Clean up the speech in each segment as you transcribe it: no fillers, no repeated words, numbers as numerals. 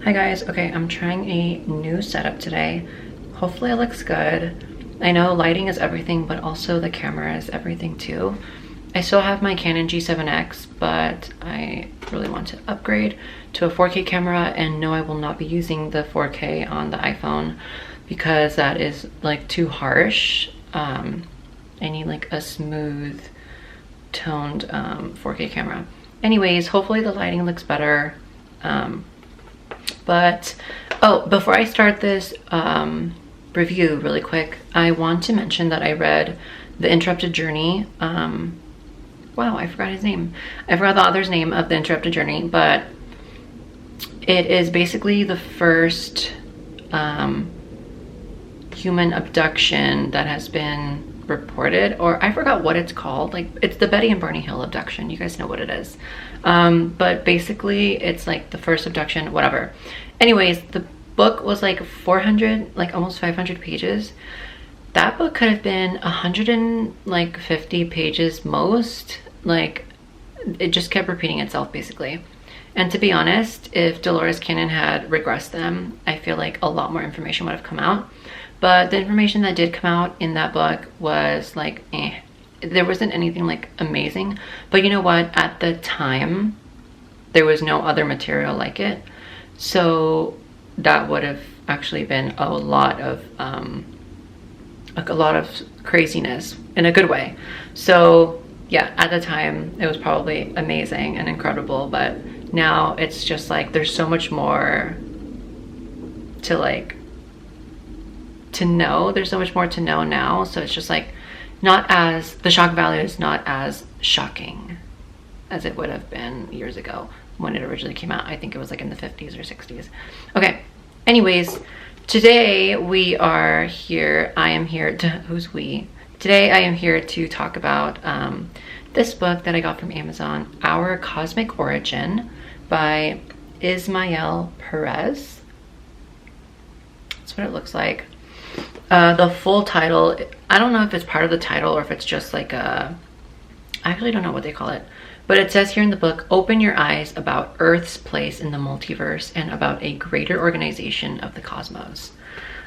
Hi guys, okay, I'm trying a new setup today. Hopefully it looks good. I know lighting is everything, but also the camera is everything too. I still have my Canon G7X, but I really want to upgrade to a 4K camera, and no, I will not be using the 4K on the iPhone because that is like too harsh. I need like a smooth toned 4K camera. Anyways, hopefully the lighting looks better. But before I start this review really quick, I want to mention that I read The Interrupted Journey. Wow, I forgot his name. I forgot the author's name of The Interrupted Journey, but it is basically the first human abduction that has been reported, or I forgot what it's called. Like, it's the Betty and Barney Hill abduction. You guys know what it is. But basically it's like the first abduction, whatever. Anyways, the book was like 400, like almost 500 pages. That book could have been 150 pages most. Like, it just kept repeating itself basically. And to be honest, if Dolores Cannon had regressed them, I feel like a lot more information would have come out. But the information that did come out in that book was like, there wasn't anything like amazing. But you know what? At the time, there was no other material like it. So that would have actually been a lot of craziness in a good way. So yeah, at the time, it was probably amazing and incredible. But now it's just like, there's so much more to know. There's so much more to know now. So it's just like, the shock value is not as shocking as it would have been years ago when it originally came out. I think it was like in the 50s or 60s. Okay, anyways, today we are here. I am here to, who's we? Today I am here to talk about this book that I got from Amazon, Our Cosmic Origin by Ismael Perez. That's what it looks like. The full title, I don't know if it's part of the title or if it's just like I actually don't know what they call it, but it says here in the book, open your eyes about Earth's place in the multiverse and about a greater organization of the cosmos.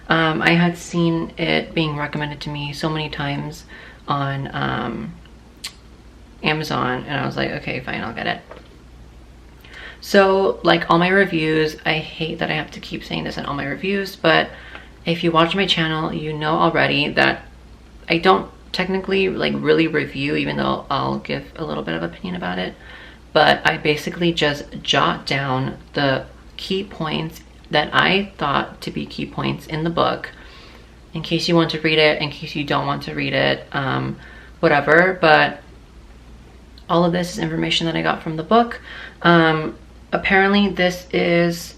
I had seen it being recommended to me so many times on Amazon, and I was like, okay, fine, I'll get it. So like all my reviews, I hate that I have to keep saying this in all my reviews, but if you watch my channel, you know already that I don't technically like really review, even though I'll give a little bit of opinion about it. But I basically just jot down the key points that I thought to be key points in the book, in case you want to read it, in case you don't want to read it, whatever. But all of this is information that I got from the book. Apparently this is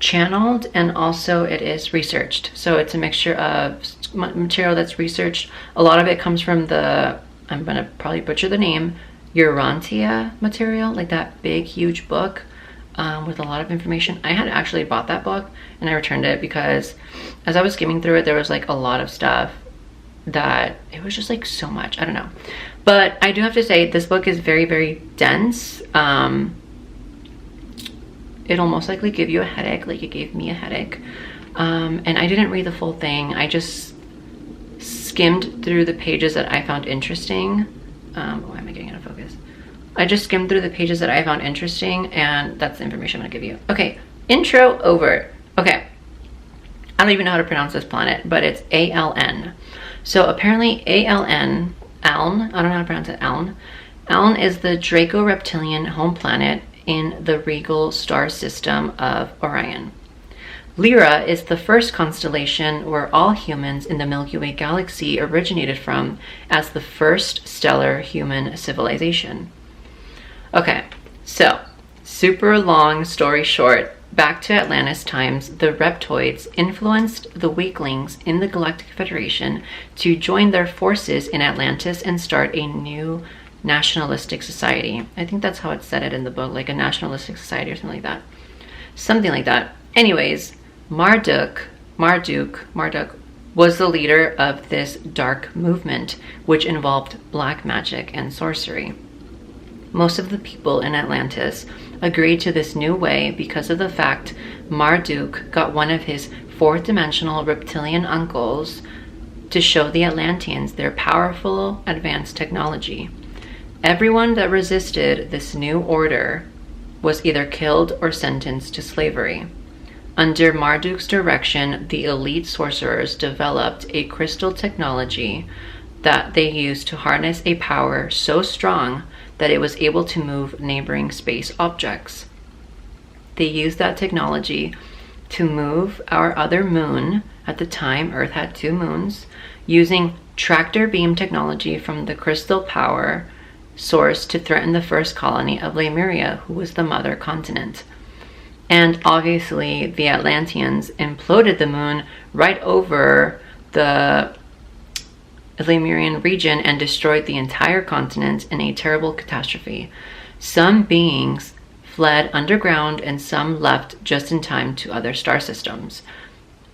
channeled, and also it is researched, so it's a mixture of material that's researched. A lot of it comes from the, I'm gonna probably butcher the name, Urantia material, like that big huge book with a lot of information. I had actually bought that book and I returned it because as I was skimming through it, there was like a lot of stuff that it was just like so much, I don't know. But I do have to say this book is very, very dense. It'll most likely give you a headache, like it gave me a headache. And I didn't read the full thing. I just skimmed through the pages that I found interesting. Why am I getting out of focus? I just skimmed through the pages that I found interesting, and that's the information I'm gonna give you. Okay, intro over. Okay, I don't even know how to pronounce this planet, but it's ALN. So apparently ALN, I don't know how to pronounce it, Aln is the Draco reptilian home planet in the regal star system of Orion. Lyra is the first constellation where all humans in the Milky Way galaxy originated from as the first stellar human civilization. Okay, so super long story short, back to Atlantis times, the reptoids influenced the weaklings in the Galactic Federation to join their forces in Atlantis and start a new nationalistic society. I think that's how it said it in the book, like a nationalistic society or something like that. Something like that. Anyways, Marduk was the leader of this dark movement, which involved black magic and sorcery. Most of the people in Atlantis agreed to this new way because of the fact Marduk got one of his fourth-dimensional reptilian uncles to show the Atlanteans their powerful advanced technology. Everyone that resisted this new order was either killed or sentenced to slavery. Under Marduk's direction, the elite sorcerers developed a crystal technology that they used to harness a power so strong that it was able to move neighboring space objects. They used that technology to move our other moon. At the time, Earth had 2 moons, using tractor beam technology from the crystal power source to threaten the first colony of Lemuria, who was the mother continent. And obviously, the Atlanteans imploded the moon right over the Lemurian region and destroyed the entire continent in a terrible catastrophe. Some beings fled underground and some left just in time to other star systems.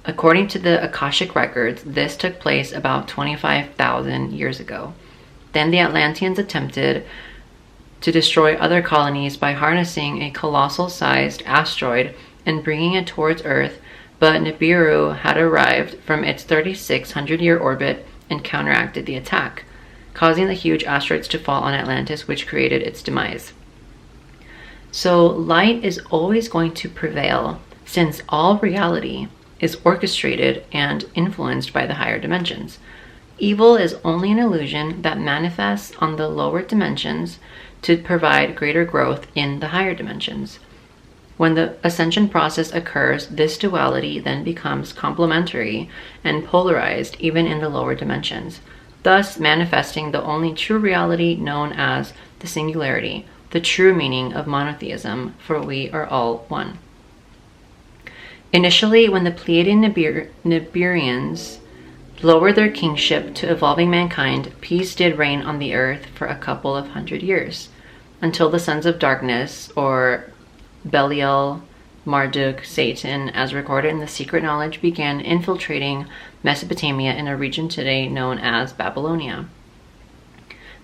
According to the Akashic records, this took place about 25,000 years ago. Then the Atlanteans attempted to destroy other colonies by harnessing a colossal-sized asteroid and bringing it towards Earth, but Nibiru had arrived from its 3,600-year orbit and counteracted the attack, causing the huge asteroids to fall on Atlantis, which created its demise. So light is always going to prevail, since all reality is orchestrated and influenced by the higher dimensions. Evil is only an illusion that manifests on the lower dimensions to provide greater growth in the higher dimensions. When the ascension process occurs, this duality then becomes complementary and polarized even in the lower dimensions, thus manifesting the only true reality known as the singularity, the true meaning of monotheism, for we are all one. Initially, when the Pleiadian Nibirians lowered their kingship to evolving mankind, peace did reign on the earth for a couple of 100 years, until the sons of darkness, or Belial, Marduk, Satan, as recorded in the secret knowledge, began infiltrating Mesopotamia in a region today known as Babylonia.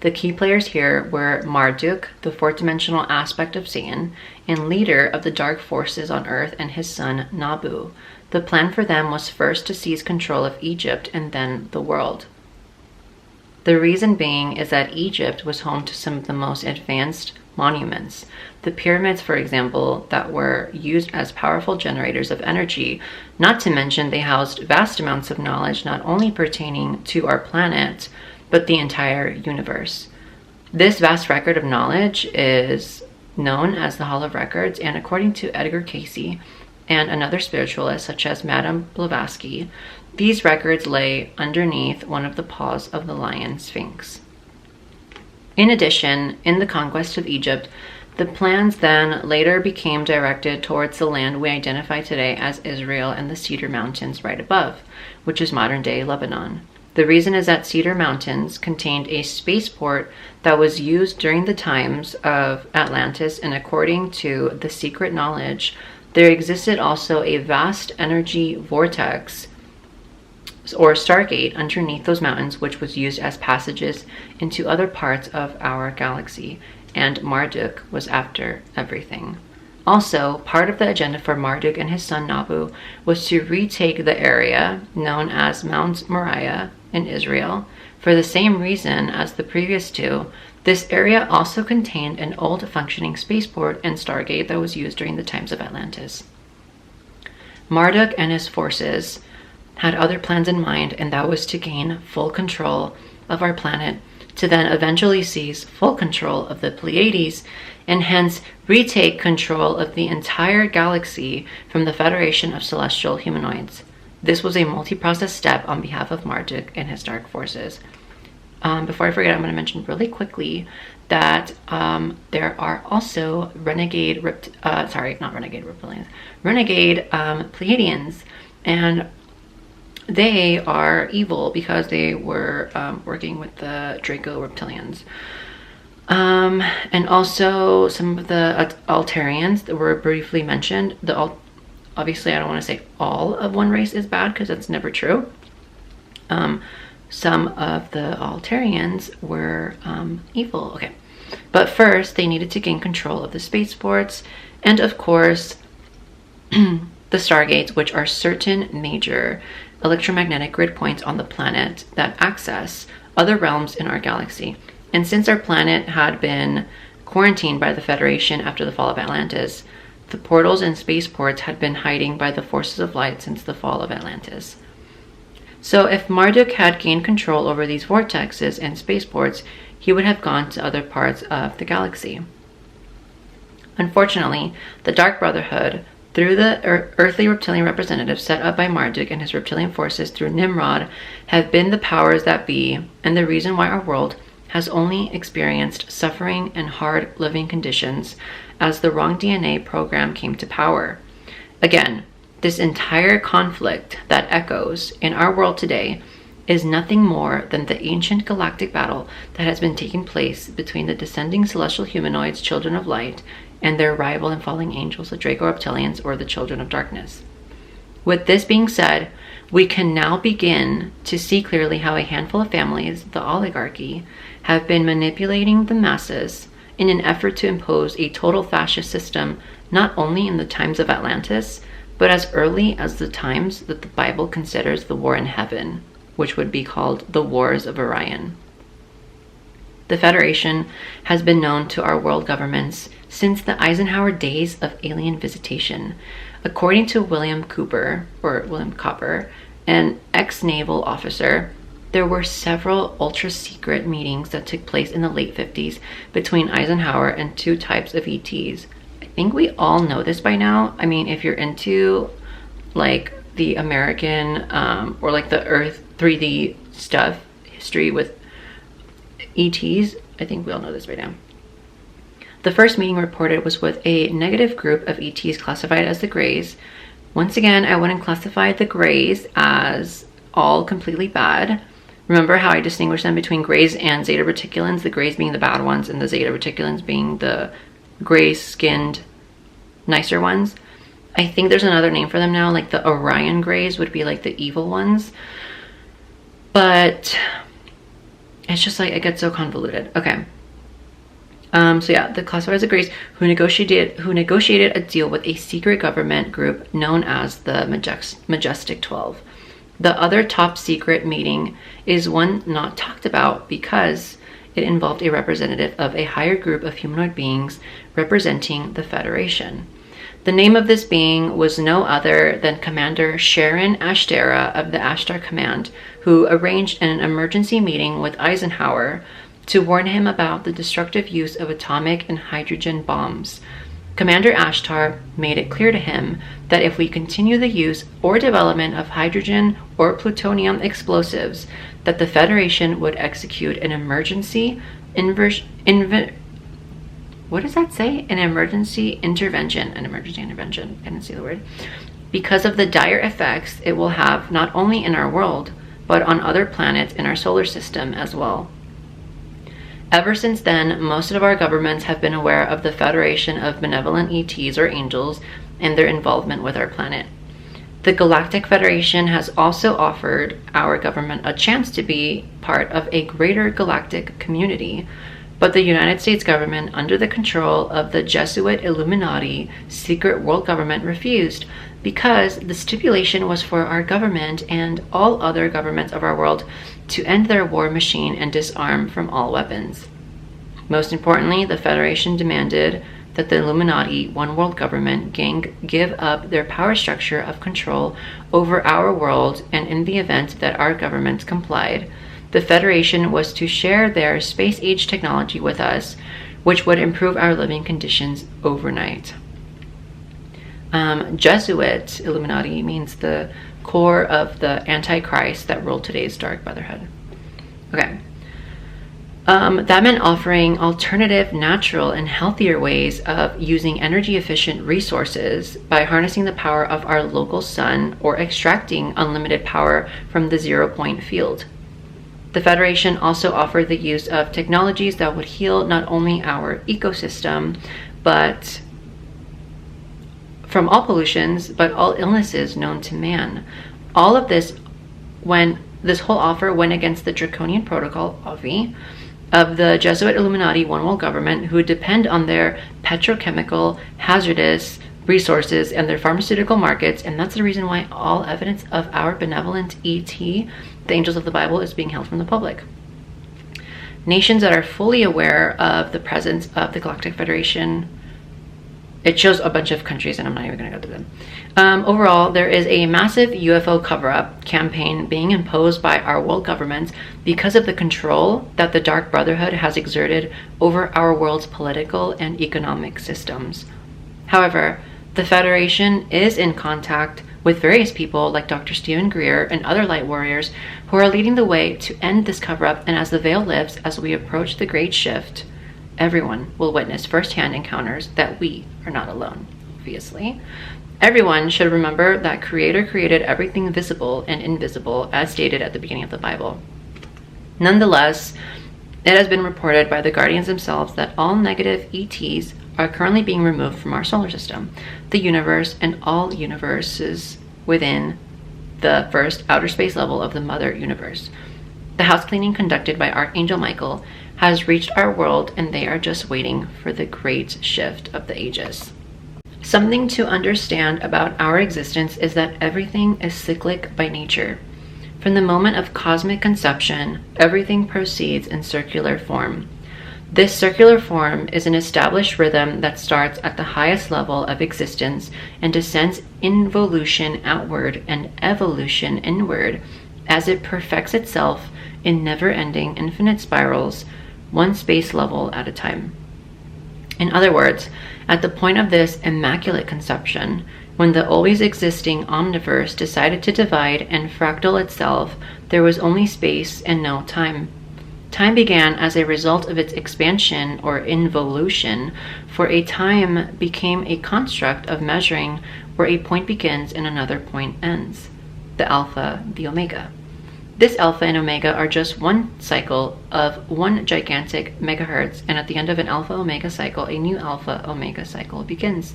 The key players here were Marduk, the fourth-dimensional aspect of Satan, and leader of the dark forces on earth, and his son Nabu. The plan for them was first to seize control of Egypt and then the world. The reason being is that Egypt was home to some of the most advanced monuments. The pyramids, for example, that were used as powerful generators of energy, not to mention they housed vast amounts of knowledge not only pertaining to our planet, but the entire universe. This vast record of knowledge is known as the Hall of Records, and according to Edgar Cayce and another spiritualist such as Madame Blavatsky, these records lay underneath one of the paws of the lion Sphinx. In addition, in the conquest of Egypt, the plans then later became directed towards the land we identify today as Israel and the Cedar Mountains right above, which is modern-day Lebanon. The reason is that Cedar Mountains contained a spaceport that was used during the times of Atlantis, and according to the secret knowledge, there existed also a vast energy vortex or stargate underneath those mountains, which was used as passages into other parts of our galaxy, and Marduk was after everything. Also, part of the agenda for Marduk and his son Nabu was to retake the area known as Mount Moriah in Israel. For the same reason as the previous two, this area also contained an old functioning spaceport and stargate that was used during the times of Atlantis. Marduk and his forces had other plans in mind, and that was to gain full control of our planet, to then eventually seize full control of the Pleiades, and hence retake control of the entire galaxy from the Federation of Celestial Humanoids. This was a multi-process step on behalf of Marduk and his dark forces. Before I forget, I'm going to mention really quickly that there are also renegade Pleiadians, and they are evil because they were working with the Draco reptilians. And also some of the Altarians that were briefly mentioned. Obviously, I don't want to say all of one race is bad because that's never true. Some of the Altarians were evil. Okay, But first, they needed to gain control of the spaceports and, of course, the stargates, which are certain major electromagnetic grid points on the planet that access other realms in our galaxy. And since our planet had been quarantined by the Federation after the fall of Atlantis, the portals and spaceports had been hiding by the forces of light since the fall of Atlantis. So if Marduk had gained control over these vortexes and spaceports, he would have gone to other parts of the galaxy. Unfortunately, the Dark Brotherhood, through the earthly reptilian representatives set up by Marduk and his reptilian forces through Nimrod, have been the powers that be, and the reason why our world has only experienced suffering and hard living conditions as the wrong DNA program came to power. Again, this entire conflict that echoes in our world today is nothing more than the ancient galactic battle that has been taking place between the descending celestial humanoids, children of light, and their rival and falling angels, the Draco-Reptilians, or the children of darkness. With this being said, we can now begin to see clearly how a handful of families, the oligarchy, have been manipulating the masses in an effort to impose a total fascist system, not only in the times of Atlantis, but as early as the times that the Bible considers the war in heaven, which would be called the Wars of Orion. The Federation has been known to our world governments since the Eisenhower days of alien visitation. According to William Cooper, an ex-naval officer, there were several ultra-secret meetings that took place in the late 50s between Eisenhower and two types of ETs. I think we all know this by now. I mean, if you're into like the American or like the Earth 3D stuff, history with ETs, I think we all know this by now. The first meeting reported was with a negative group of ETs classified as the Greys. Once again, I wouldn't classify the Greys as all completely bad. Remember how I distinguished them between Greys and Zeta Reticulans, the Greys being the bad ones and the Zeta Reticulans being the gray-skinned, nicer ones? I think there's another name for them now, like the Orion Greys would be like the evil ones. But it's just like, it gets so convoluted. Okay. So yeah, the classified as the Greys who negotiated a deal with a secret government group known as the Majestic 12. The other top secret meeting is one not talked about because it involved a representative of a higher group of humanoid beings representing the Federation. The name of this being was no other than Commander Sharon Ashtara of the Ashtar Command, who arranged an emergency meeting with Eisenhower to warn him about the destructive use of atomic and hydrogen bombs. Commander Ashtar made it clear to him that if we continue the use or development of hydrogen or plutonium explosives, that the Federation would execute an emergency what does that say? An emergency intervention. I didn't see the word. Because of the dire effects it will have not only in our world, but on other planets in our solar system as well. Ever since then, most of our governments have been aware of the Federation of Benevolent ETs or angels and their involvement with our planet. The Galactic Federation has also offered our government a chance to be part of a greater galactic community, but the United States government, under the control of the Jesuit Illuminati secret world government, refused because the stipulation was for our government and all other governments of our world to end their war machine and disarm from all weapons. Most importantly, the Federation demanded that the Illuminati one world government give up their power structure of control over our world, and in the event that our governments complied, the Federation was to share their space-age technology with us, which would improve our living conditions overnight. Jesuit Illuminati means the core of the Antichrist that ruled today's Dark Brotherhood. Okay. That meant offering alternative, natural, and healthier ways of using energy-efficient resources by harnessing the power of our local sun or extracting unlimited power from the zero-point field. The Federation also offered the use of technologies that would heal not only our ecosystem, but from all pollutions, but all illnesses known to man. All of this, when this whole offer went against the Draconian Protocol, OVI, of the Jesuit Illuminati one world government who depend on their petrochemical, hazardous resources and their pharmaceutical markets, and that's the reason why all evidence of our benevolent ET, the angels of the Bible, is being held from the public. Nations that are fully aware of the presence of the Galactic Federation. It shows a bunch of countries, and I'm not even going to go through them. Overall, there is a massive UFO cover-up campaign being imposed by our world governments because of the control that the Dark Brotherhood has exerted over our world's political and economic systems. However, the Federation is in contact with various people like Dr. Stephen Greer and other light warriors who are leading the way to end this cover-up, and as the veil lifts, as we approach the Great Shift, everyone will witness firsthand encounters that we are not alone, obviously. Everyone should remember that Creator created everything visible and invisible as stated at the beginning of the Bible. Nonetheless, it has been reported by the Guardians themselves that all negative ETs are currently being removed from our solar system, the universe, and all universes within the first outer space level of the Mother Universe. The house cleaning conducted by Archangel Michael has reached our world, and they are just waiting for the great shift of the ages. Something to understand about our existence is that everything is cyclic by nature. From the moment of cosmic conception, everything proceeds in circular form. This circular form is an established rhythm that starts at the highest level of existence and descends involution outward and evolution inward as it perfects itself in never-ending infinite spirals, one space level at a time. In other words, at the point of this immaculate conception, when the always existing omniverse decided to divide and fractal itself, there was only space and no time. Time began as a result of its expansion or involution, for a time became a construct of measuring where a point begins and another point ends, the alpha, the omega. This alpha and omega are just one cycle of one gigantic megahertz, and at the end of an alpha omega cycle, a new alpha omega cycle begins.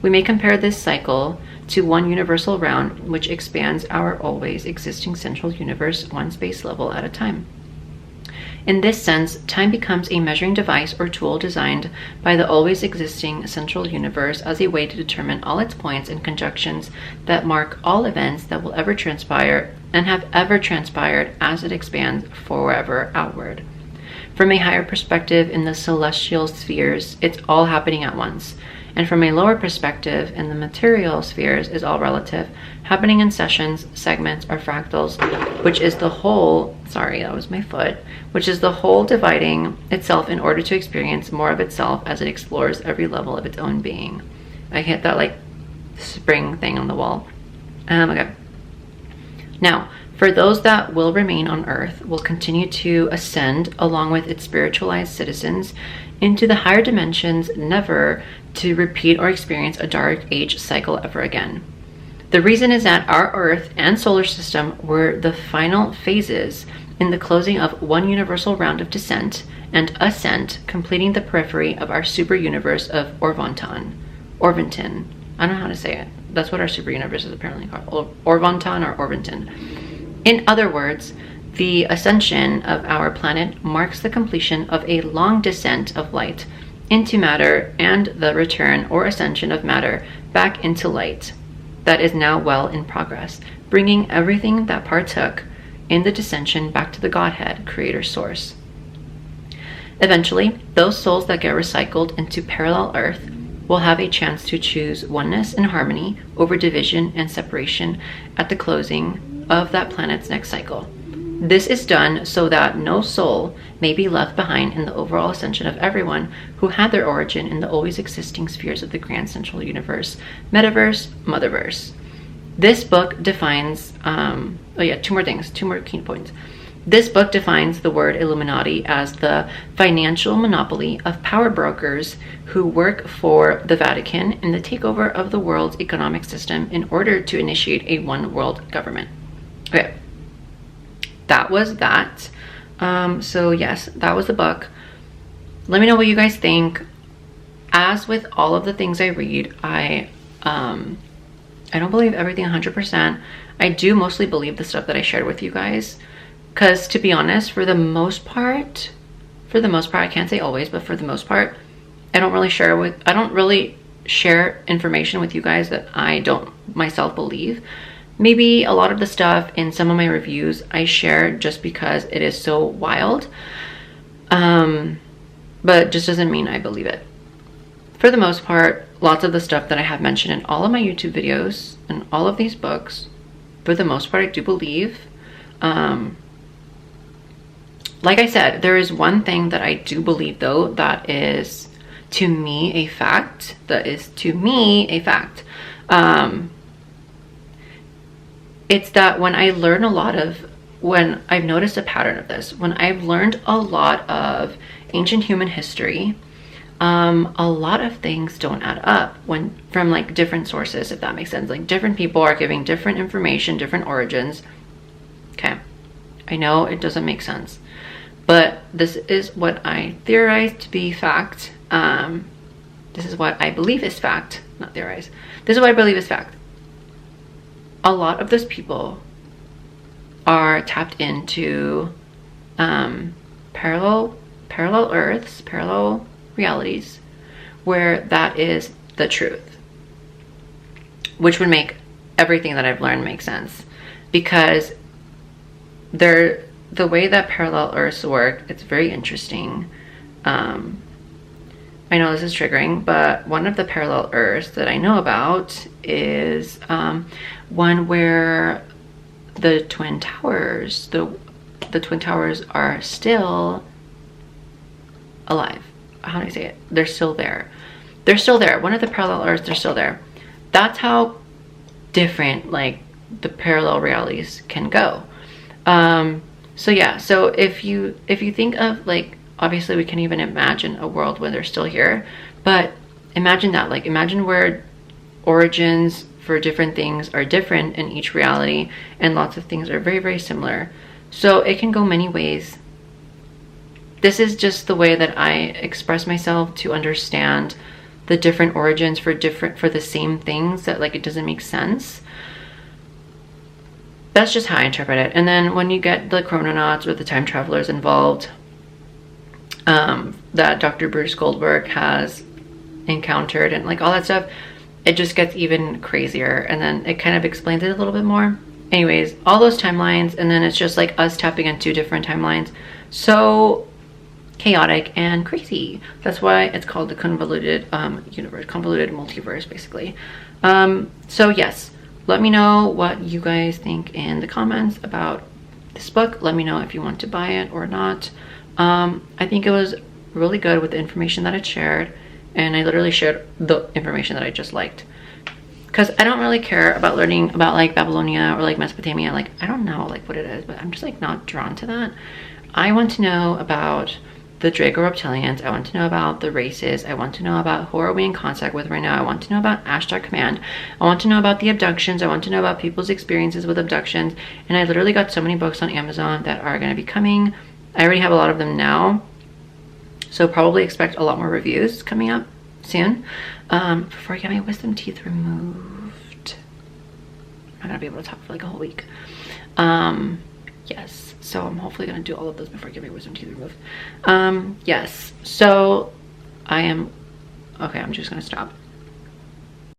We may compare this cycle to one universal round, which expands our always existing central universe one space level at a time. In this sense, time becomes a measuring device or tool designed by the always existing central universe as a way to determine all its points and conjunctions that mark all events that will ever transpire and have ever transpired as it expands forever outward. From a higher perspective in the celestial spheres, it's all happening at once. And from a lower perspective in the material spheres is all relative, happening in sessions, segments, or fractals, which is the whole, sorry, that was my foot, which is the whole dividing itself in order to experience more of itself as it explores every level of its own being. I hit that like spring thing on the wall. Okay. Now, for those that will remain on Earth, will continue to ascend along with its spiritualized citizens into the higher dimensions, never to repeat or experience a dark age cycle ever again. The reason is that our Earth and solar system were the final phases in the closing of one universal round of descent and ascent, completing the periphery of our super universe of Orvonton. I don't know how to say it. That's what our super universe is apparently called. Orvonton or Orvonton. In other words, the ascension of our planet marks the completion of a long descent of light into matter and the return or ascension of matter back into light that is now well in progress, bringing everything that partook in the descension back to the Godhead, Creator Source. Eventually, those souls that get recycled into parallel Earth will have a chance to choose oneness and harmony over division and separation at the closing of that planet's next cycle. This is done so that no soul may be left behind in the overall ascension of everyone who had their origin in the always existing spheres of the grand central universe, metaverse, motherverse. This book defines, two more key points. This book defines the word Illuminati as the financial monopoly of power brokers who work for the Vatican in the takeover of the world's economic system in order to initiate a one world government. Okay. That was that. So yes, that was the book. Let me know what you guys think. As with all of the things I read, I don't believe everything 100%. I do mostly believe the stuff that I shared with you guys. Because to be honest, for the most part, for the most part. I can't say always, but for the most part, I don't really share information with you guys that I don't myself believe. Maybe a lot of the stuff in some of my reviews I share just because it is so wild, but just doesn't mean I believe it. For the most part, lots of the stuff that I have mentioned in all of my YouTube videos and all of these books, for the most part, I do believe. Like I said, there is one thing that I do believe, though, that is to me a fact. It's that when I've noticed a pattern of this, when I've learned a lot of ancient human history, a lot of things don't add up from like different sources, if that makes sense. Like different people are giving different information, different origins. Okay, I know it doesn't make sense, but this is what I theorize to be fact. This is what I believe is fact, not theorize. This is what I believe is fact. A lot of those people are tapped into parallel earths, parallel realities, where that is the truth, which would make everything that I've learned make sense, because the way that parallel earths work, it's very interesting. I know this is triggering, but one of the parallel earths that I know about is one where the twin towers, the twin towers are still alive. How do I say it? They're still there. They're still there. One of the parallel earths, they're still there. That's how different like the parallel realities can go. So yeah, so if you think of like, obviously we can't even imagine a world where they're still here, but imagine that, like imagine where origins for different things are different in each reality, and lots of things are very, very similar. So it can go many ways. This is just the way that I express myself to understand the different origins for the same things, that like it doesn't make sense. That's just how I interpret it. And then when you get the chrononauts or the time travelers involved, that Dr. Bruce Goldberg has encountered and like all that stuff, it just gets even crazier, and then it kind of explains it a little bit more. Anyways, all those timelines, and then it's just like us tapping into different timelines. So chaotic and crazy. That's why it's called the convoluted universe, convoluted multiverse, basically. So yes, let me know what you guys think in the comments about this book. Let me know if you want to buy it or not. I think it was really good with the information that it shared, and I literally shared the information that I just liked, because I don't really care about learning about like Babylonia or like Mesopotamia. Like I don't know like what it is, but I'm just like not drawn to that. I want to know about the Draco reptilians. I want to know about the races. I want to know about who are we in contact with right now. I want to know about Ashtar Command. I want to know about the abductions. I want to know about people's experiences with abductions. And I literally got so many books on Amazon that are going to be coming. I already have a lot of them now, so probably expect a lot more reviews coming up soon. Before I get my wisdom teeth removed, I'm not gonna be able to talk for like a whole week. Yes, so I'm hopefully gonna do all of those before I get my wisdom teeth removed. Yes, so I am okay. I'm just gonna stop.